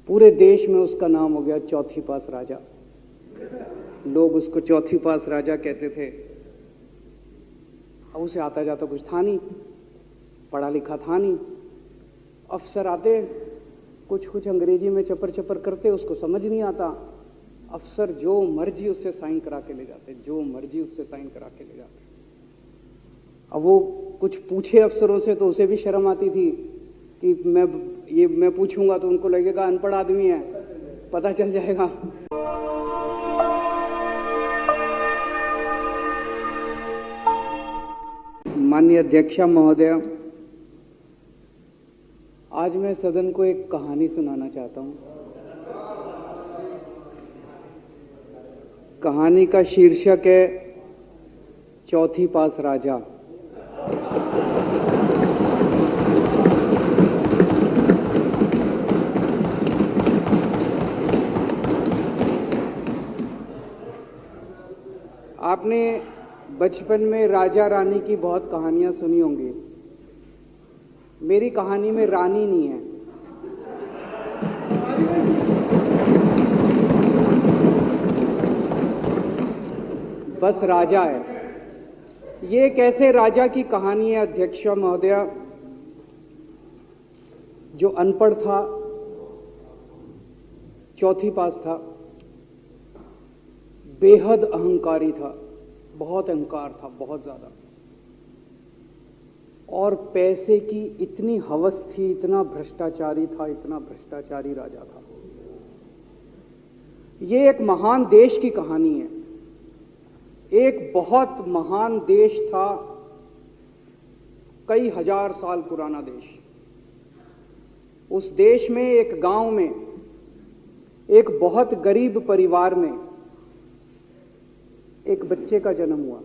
पूरे देश में उसका नाम हो गया चौथी पास राजा। लोग उसको चौथी पास राजा कहते थे। अब उसे आता जाता कुछ था नहीं, पढ़ा लिखा था नहीं। अफसर आते, कुछ कुछ अंग्रेजी में चपर चपर करते, उसको समझ नहीं आता। अफसर जो मर्जी उससे साइन करा के ले जाते, जो मर्जी उससे साइन करा के ले जाते। अब वो कुछ पूछे अफसरों से तो उसे भी शर्म आती थी कि मैं पूछूंगा तो उनको लगेगा अनपढ़ आदमी है, पता चल जाएगा। माननीय अध्यक्षा महोदय, आज मैं सदन को एक कहानी सुनाना चाहता हूं। कहानी का शीर्षक है चौथी पास राजा। आपने बचपन में राजा रानी की बहुत कहानियां सुनी होंगी। मेरी कहानी में रानी नहीं है, बस राजा है। ये कैसे राजा की कहानी है अध्यक्ष महोदया, जो अनपढ़ था, चौथी पास था, बेहद अहंकारी था, बहुत अहंकार था, बहुत ज्यादा, और पैसे की इतनी हवस थी, इतना भ्रष्टाचारी था, इतना भ्रष्टाचारी राजा था। ये एक महान देश की कहानी है। एक बहुत महान देश था, कई हजार साल पुराना देश। उस देश में एक गांव में एक बहुत गरीब परिवार में एक बच्चे का जन्म हुआ।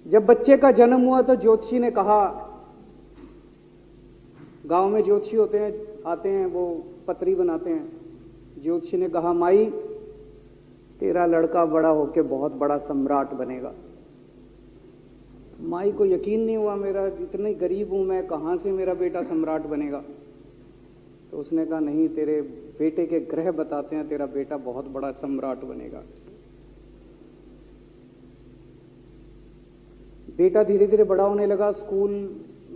जब बच्चे का जन्म हुआ तो ज्योतिषी ने कहा, गांव में ज्योतिषी होते हैं, आते हैं, वो पत्री बनाते हैं। ज्योतिषी ने कहा, माई तेरा लड़का बड़ा होके बहुत बड़ा सम्राट बनेगा। माई को यकीन नहीं हुआ, मेरा इतने गरीब हूं मैं, कहां से मेरा बेटा सम्राट बनेगा। तो उसने कहा, नहीं, तेरे बेटे के ग्रह बताते हैं तेरा बेटा बहुत बड़ा सम्राट बनेगा। बेटा धीरे धीरे बड़ा होने लगा। स्कूल,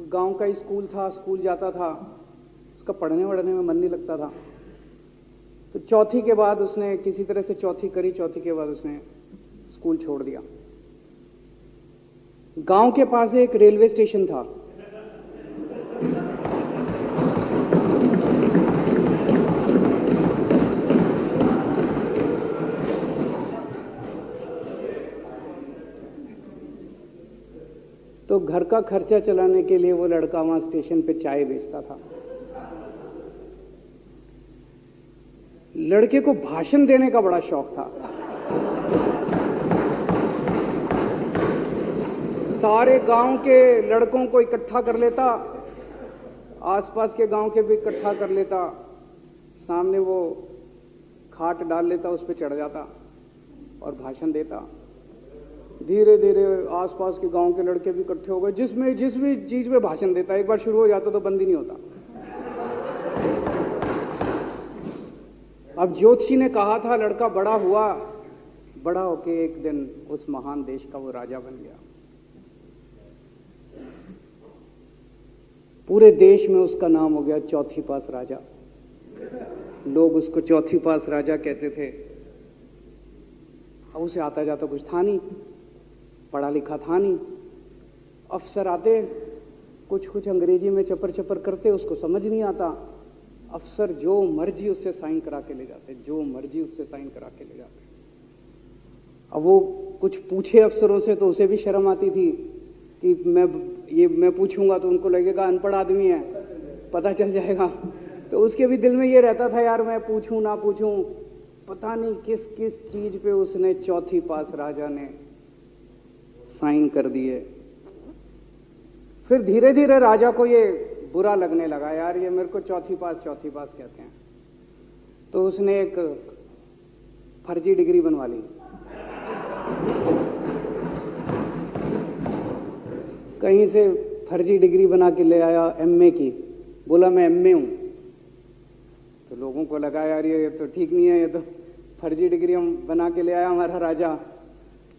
गांव का ही स्कूल था, स्कूल जाता था। उसका पढ़ने वढ़ने में मन नहीं लगता था। तो चौथी के बाद उसने किसी तरह से चौथी करी। चौथी के बाद उसने स्कूल छोड़ दिया। गांव के पास एक रेलवे स्टेशन था। तो घर का खर्चा चलाने के लिए वो लड़का वहां स्टेशन पे चाय बेचता था। लड़के को भाषण देने का बड़ा शौक था। सारे गांव के लड़कों को इकट्ठा कर लेता, आसपास के गांव के भी इकट्ठा कर लेता, सामने वो खाट डाल लेता, उस पर चढ़ जाता और भाषण देता। धीरे धीरे आसपास के गांव के लड़के भी इकट्ठे हो गए। जिस भी चीज में भाषण देता, एक बार शुरू हो जाता तो बंद ही नहीं होता। अब ज्योतिषी ने कहा था, लड़का बड़ा हुआ, बड़ा होके एक दिन उस महान देश का वो राजा बन गया। पूरे देश में उसका नाम हो गया चौथी पास राजा। लोग उसको चौथी पास राजा कहते थे। अब उसे आता जाता कुछ था नहीं, पढ़ा लिखा था नहीं। अफसर आते, कुछ कुछ अंग्रेजी में चपर चपर करते, उसको समझ नहीं आता। अफसर जो मर्जी उससे साइन करा के ले जाते, जो मर्जी उससे साइन करा के ले जाते। अब वो कुछ पूछे अफसरों से तो उसे भी शर्म आती थी कि मैं पूछूंगा तो उनको लगेगा अनपढ़ आदमी है, पता चल जाएगा। तो उसके भी दिल में ये रहता था, यार मैं पूछूं ना पूछूं। पता नहीं किस किस चीज पे उसने चौथी पास राजा ने साइन कर दिए। फिर धीरे धीरे राजा को ये बुरा लगने लगा, यार ये मेरे को चौथी पास कहते हैं। तो उसने एक फर्जी डिग्री बनवा ली। कहीं से फर्जी डिग्री बना के ले आया एमए की। बोला मैं एमए हूं। लोगों को लगा यार ये तो ठीक नहीं है, ये तो फर्जी डिग्री हम बना के ले आया हमारा राजा।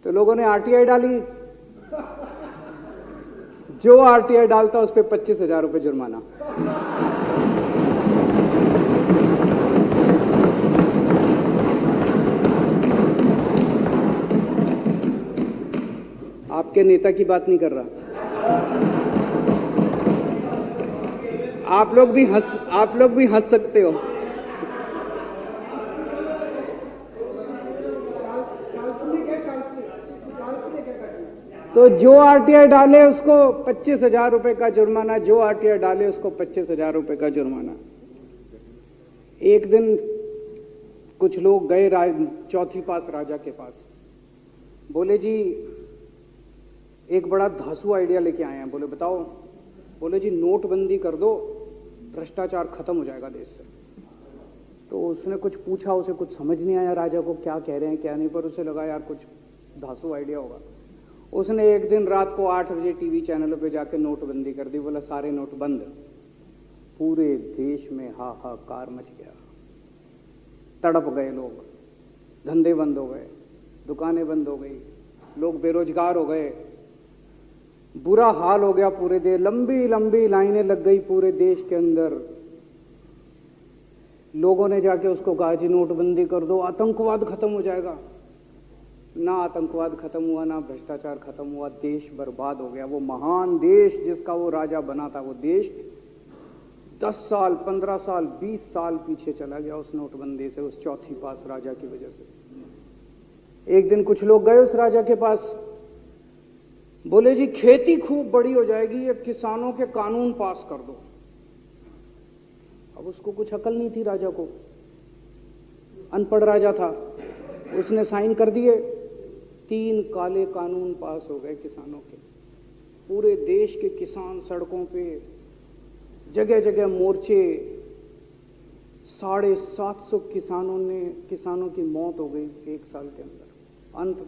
तो लोगों ने आरटीआई डाली। जो आरटीआई डालता उस पर 25,000 रुपये जुर्माना। आपके नेता की बात नहीं कर रहा। आप लोग भी हंस सकते हो। तो जो आरटीआई डाले उसको 25,000 रुपए का जुर्माना, जो आरटीआई डाले उसको 25,000 रुपए का जुर्माना। एक दिन कुछ लोग गए चौथी पास राजा के पास, बोले जी एक बड़ा धांसू आइडिया लेके आए हैं। बोले बताओ। बोले जी नोटबंदी कर दो, भ्रष्टाचार खत्म हो जाएगा देश से। तो उसने कुछ पूछा, उसे कुछ समझ नहीं आया राजा को क्या कह रहे हैं क्या नहीं, पर उसे लगा यार कुछ धांसू आइडिया होगा। उसने एक दिन रात को 8 बजे टीवी चैनलों पे जाके नोटबंदी कर दी। बोला सारे नोट बंद। पूरे देश में हाहाकार मच गया, तड़प गए लोग, धंधे बंद हो गए, दुकानें बंद हो गई, लोग बेरोजगार हो गए, बुरा हाल हो गया पूरे देश। लंबी लंबी लाइनें लग गई पूरे देश के अंदर। लोगों ने जाके उसको कहा जी नोटबंदी कर दो, आतंकवाद खत्म हो जाएगा। ना आतंकवाद खत्म हुआ, ना भ्रष्टाचार खत्म हुआ, देश बर्बाद हो गया। वो महान देश जिसका वो राजा बना था, वो देश 10 साल 15 साल 20 साल पीछे चला गया उस नोटबंदी से, उस चौथी पास राजा की वजह से। एक दिन कुछ लोग गए उस राजा के पास, बोले जी खेती खूब बड़ी हो जाएगी, ये किसानों के कानून पास कर दो। अब उसको कुछ अकल नहीं थी राजा को, अनपढ़ राजा था। उसने साइन कर दिए, 3 काले कानून पास हो गए किसानों के। पूरे देश के किसान सड़कों पे, जगह जगह मोर्चे, 750 किसानों की मौत हो गई 1 साल के अंदर।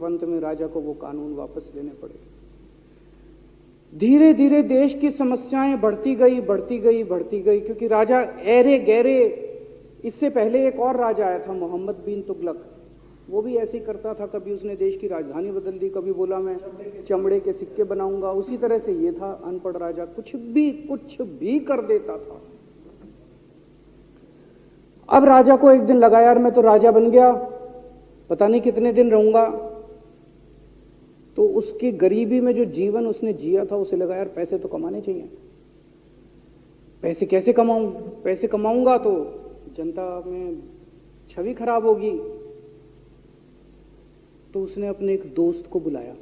अंत में राजा को वो कानून वापस लेने पड़े। धीरे धीरे देश की समस्याएं बढ़ती गई, क्योंकि राजा ऐरे गहरे। इससे पहले एक और राजा आया था, मोहम्मद बिन तुगलक। वो भी ऐसे ही करता था, कभी उसने देश की राजधानी बदल दी, कभी बोला मैं चमड़े के सिक्के बनाऊंगा। उसी तरह से ये था अनपढ़ राजा, कुछ भी कर देता था। अब राजा को एक दिन लगा यार मैं तो राजा बन गया, पता नहीं कितने दिन रहूंगा। तो उसकी गरीबी में जो जीवन उसने जिया था, उसे लगा यार पैसे तो कमाने चाहिए। पैसे कैसे कमाऊं? पैसे कमाऊंगा तो जनता में छवि खराब होगी। तो उसने अपने एक दोस्त को बुलाया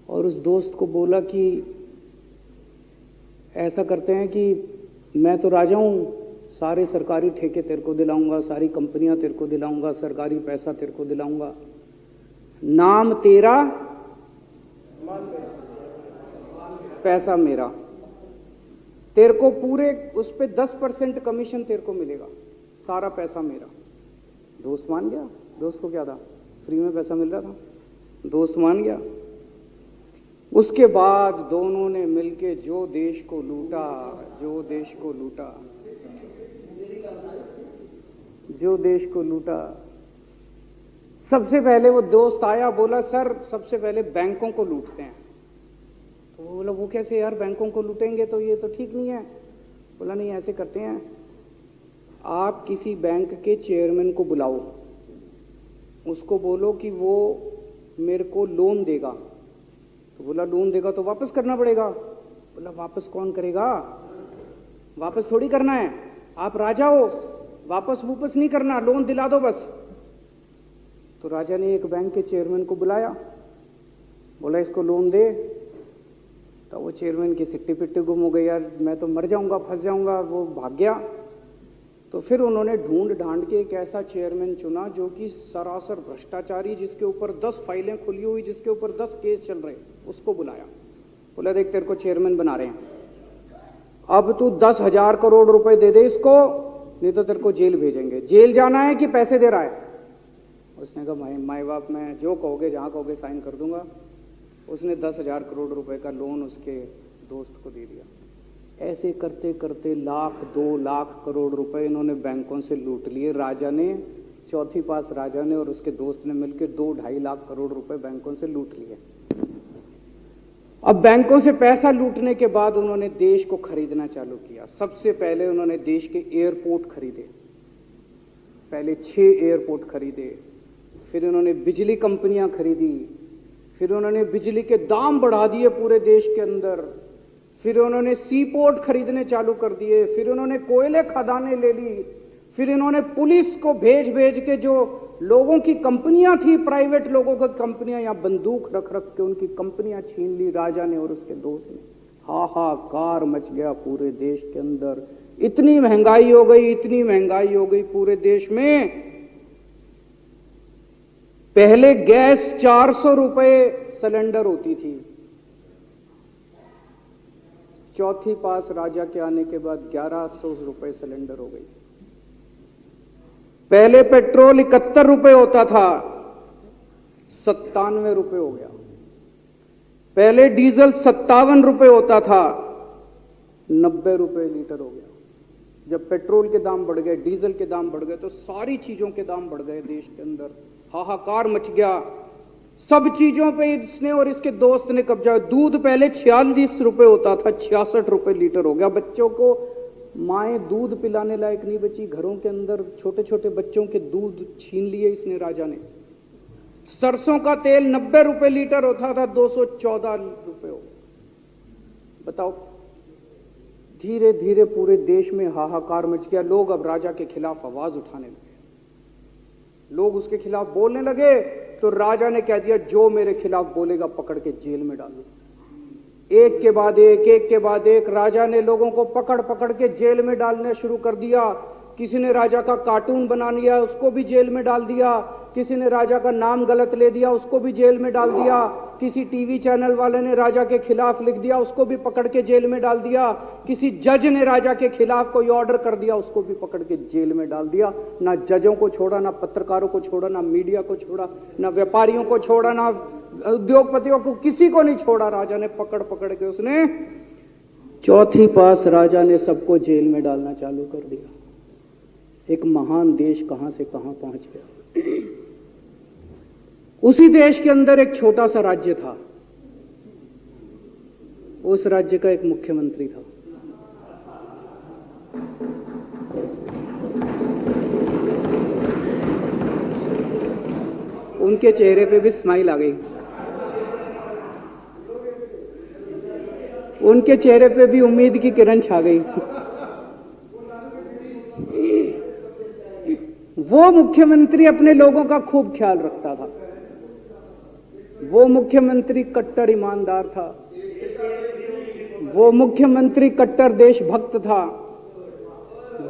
और उस दोस्त को बोला कि ऐसा करते हैं कि मैं तो राजा हूं, सारे सरकारी ठेके तेरे को दिलाऊंगा, सारी कंपनियां तेरे को दिलाऊंगा, सरकारी पैसा तेरे को दिलाऊंगा। नाम तेरा, पैसा मेरा। तेरे को पूरे उस पे 10% कमीशन तेरे को मिलेगा, सारा पैसा मेरा। दोस्त मान गया। दोस्त को क्या था, फ्री में पैसा मिल रहा था, दोस्त मान गया। उसके बाद दोनों ने मिलके जो देश को लूटा। सबसे पहले वो दोस्त आया, बोला सर सबसे पहले बैंकों को लूटते हैं। तो वो बोला वो कैसे यार, बैंकों को लूटेंगे तो ये तो ठीक नहीं है। बोला नहीं ऐसे करते हैं, आप किसी बैंक के चेयरमैन को बुलाओ, उसको बोलो कि वो मेरे को लोन देगा। तो बोला लोन देगा तो वापस करना पड़ेगा। बोला वापस कौन करेगा, वापस थोड़ी करना है, आप राजा हो, वापस नहीं करना, लोन दिला दो बस। तो राजा ने एक बैंक के चेयरमैन को बुलाया, बोला इसको लोन दे। तो वो चेयरमैन की सिट्टी पिट्टी गुम हो गई, यार मैं तो मर जाऊंगा, फंस जाऊंगा, वो भाग गया। तो फिर उन्होंने ढूंढ ढांड के एक ऐसा चेयरमैन चुना जो कि सरासर भ्रष्टाचारी, जिसके ऊपर 10 फाइलें खुली हुई, जिसके ऊपर 10 केस चल रहे, उसको बुलाया। बोला देख तेरे को चेयरमैन बना रहे हैं, अब तू 10,000 करोड़ रुपए दे दे इसको, नहीं तो तेरे को जेल भेजेंगे। जेल जाना है कि पैसे दे रहा है? उसने कहा माई बाप मैं जो कहोगे जहां कहोगे साइन कर दूंगा। उसने 10,000 करोड़ रुपए का लोन उसके दोस्त को दे दिया। ऐसे करते करते लाख 2 लाख करोड़ रुपए इन्होंने बैंकों से लूट लिए। राजा ने, चौथी पास राजा ने और उसके दोस्त ने मिलकर 2-2.5 लाख करोड़ रुपए बैंकों से लूट लिए। अब बैंकों से पैसा लूटने के बाद उन्होंने देश को खरीदना चालू किया। सबसे पहले उन्होंने देश के एयरपोर्ट खरीदे, पहले 6 एयरपोर्ट खरीदे, फिर उन्होंने बिजली कंपनियां खरीदी, फिर उन्होंने बिजली के दाम बढ़ा दिए पूरे देश के अंदर, फिर उन्होंने सी पोर्ट खरीदने चालू कर दिए, फिर उन्होंने कोयले खदानें ले ली, फिर इन्होंने पुलिस को भेज भेज के जो लोगों की कंपनियां थी, प्राइवेट लोगों की कंपनियां, यहां बंदूक रख रख के उनकी कंपनियां छीन ली राजा ने और उसके दोस्त ने। हाहाकार मच गया पूरे देश के अंदर। इतनी महंगाई हो गई, इतनी महंगाई हो गई पूरे देश में। पहले गैस 400 रुपए सिलेंडर होती थी, चौथी पास राजा के आने के बाद 1100 रुपए सिलेंडर हो गई। पहले पेट्रोल 71 रुपए होता था, 97 रुपए हो गया। पहले डीजल 57 रुपए होता था, 90 रुपए लीटर हो गया। जब पेट्रोल के दाम बढ़ गए, डीजल के दाम बढ़ गए, तो सारी चीजों के दाम बढ़ गए देश के अंदर। हाहाकार मच गया, सब चीजों पे इसने और इसके दोस्त ने कब्जा। दूध पहले 46 रुपए होता था, 66 रुपए लीटर हो गया। बच्चों को माएँ दूध पिलाने लायक नहीं बची, घरों के अंदर छोटे छोटे बच्चों के दूध छीन लिए इसने राजा ने। सरसों का तेल 90 रुपए लीटर होता था, 214 रुपए हो। बताओ, धीरे धीरे पूरे देश में हाहाकार मच गया। लोग अब राजा के खिलाफ आवाज उठाने लगे, लोग उसके खिलाफ बोलने लगे। तो राजा ने कह दिया, जो मेरे खिलाफ बोलेगा पकड़ के जेल में डालो। एक के बाद एक राजा ने लोगों को पकड़ पकड़ के जेल में डालने शुरू कर दिया। किसी ने राजा का कार्टून बना लिया, उसको भी जेल में डाल दिया। किसी ने राजा का नाम गलत ले दिया, उसको भी जेल में डाल दिया। किसी टीवी चैनल वाले ने राजा के खिलाफ लिख दिया, उसको भी पकड़ के जेल में डाल दिया। किसी जज ने राजा के खिलाफ कोई ऑर्डर कर दिया, उसको भी पकड़ के जेल में डाल दिया। ना जजों को छोड़ा, ना पत्रकारों को छोड़ा, ना मीडिया को छोड़ा, ना व्यापारियों को छोड़ा, ना उद्योगपतियों को, किसी को नहीं छोड़ा। राजा ने पकड़ पकड़ के उसने चौथी पास राजा ने सबको जेल में डालना चालू कर दिया। एक महान देश कहां से कहां पहुंच गया। उसी देश के अंदर एक छोटा सा राज्य था, उस राज्य का एक मुख्यमंत्री था। उनके चेहरे पे भी स्माइल आ गई, उनके चेहरे पे भी उम्मीद की किरण छा गई। वो मुख्यमंत्री अपने लोगों का खूब ख्याल रखता था। वो मुख्यमंत्री कट्टर ईमानदार था। वो मुख्यमंत्री कट्टर देशभक्त था।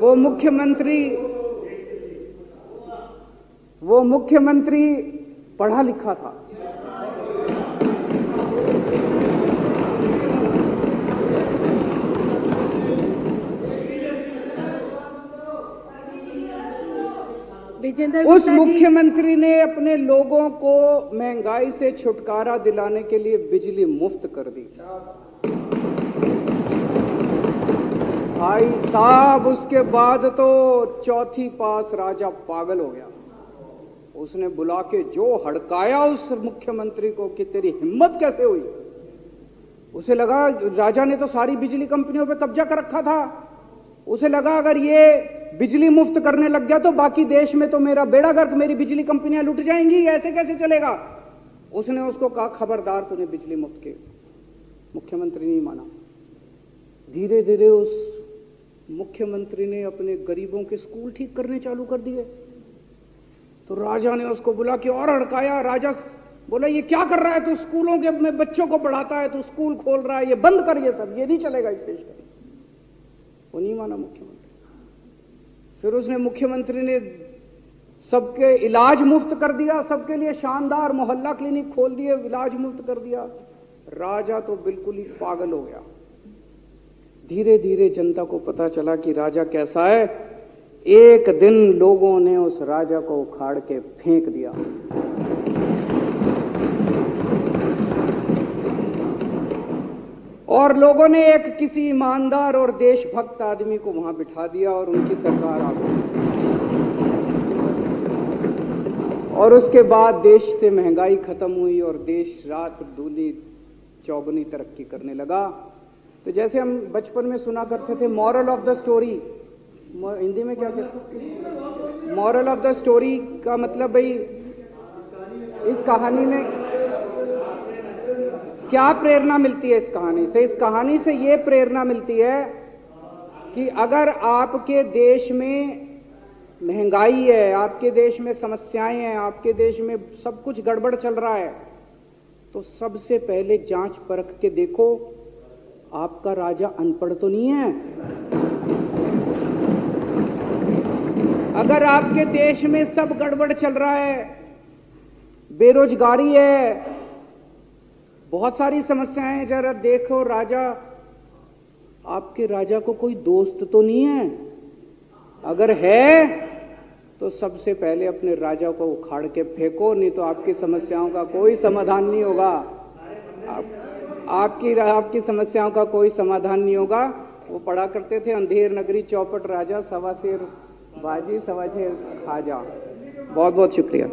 वो मुख्यमंत्री पढ़ा लिखा था। उस मुख्यमंत्री ने अपने लोगों को महंगाई से छुटकारा दिलाने के लिए बिजली मुफ्त कर दी। भाई साहब, उसके बाद तो चौथी पास राजा पागल हो गया। उसने बुला के जो हड़काया उस मुख्यमंत्री को कि तेरी हिम्मत कैसे हुई। उसे लगा राजा ने तो सारी बिजली कंपनियों पे कब्जा कर रखा था। उसे लगा अगर ये बिजली मुफ्त करने लग गया तो बाकी देश में तो मेरा बेड़ा गर्क, मेरी बिजली कंपनियां लुट जाएंगी, ऐसे कैसे चलेगा। उसने उसको कहा, खबरदार, तूने बिजली मुफ्त की। मुख्यमंत्री नहीं माना। धीरे धीरे उस मुख्यमंत्री ने अपने गरीबों के स्कूल ठीक करने चालू कर दिए। तो राजा ने उसको बुला के और हड़काया। राजा बोला, ये क्या कर रहा है तू, स्कूलों के में बच्चों को पढ़ाता है, तू स्कूल खोल रहा है, ये बंद कर, ये सब, ये नहीं चलेगा इस देश का। वो नहीं माना मुख्यमंत्री। फिर उसने मुख्यमंत्री ने सबके इलाज मुफ्त कर दिया, सबके लिए शानदार मोहल्ला क्लिनिक खोल दिए, इलाज मुफ्त कर दिया। राजा तो बिल्कुल ही पागल हो गया। धीरे धीरे जनता को पता चला कि राजा कैसा है। एक दिन लोगों ने उस राजा को उखाड़ के फेंक दिया। और लोगों ने एक किसी ईमानदार और देशभक्त आदमी को वहां बिठा दिया और उनकी सरकार आ गई। और उसके बाद देश से महंगाई खत्म हुई और देश रात दूनी चौगुनी तरक्की करने लगा। तो जैसे हम बचपन में सुना करते थे, moral of the story, Hindi में क्या कहते, मॉरल ऑफ द स्टोरी का मतलब भाई इस कहानी में क्या प्रेरणा मिलती है? इस कहानी से, इस कहानी से ये प्रेरणा मिलती है कि अगर आपके देश में महंगाई है, आपके देश में समस्याएं हैं, आपके देश में सब कुछ गड़बड़ चल रहा है, तो सबसे पहले जांच परख के देखो आपका राजा अनपढ़ तो नहीं है। अगर आपके देश में सब गड़बड़ चल रहा है, बेरोजगारी है, बहुत सारी समस्याएं हैं, जरा देखो राजा, आपके राजा को कोई दोस्त तो नहीं है। अगर है तो सबसे पहले अपने राजा को उखाड़ के फेंको, नहीं तो आपकी समस्याओं का कोई समाधान नहीं होगा। आपकी समस्याओं का कोई समाधान नहीं होगा। वो पढ़ा करते थे, अंधेर नगरी चौपट राजा, सवा शेर बाजी सवा शेर खाजा। बहुत बहुत शुक्रिया।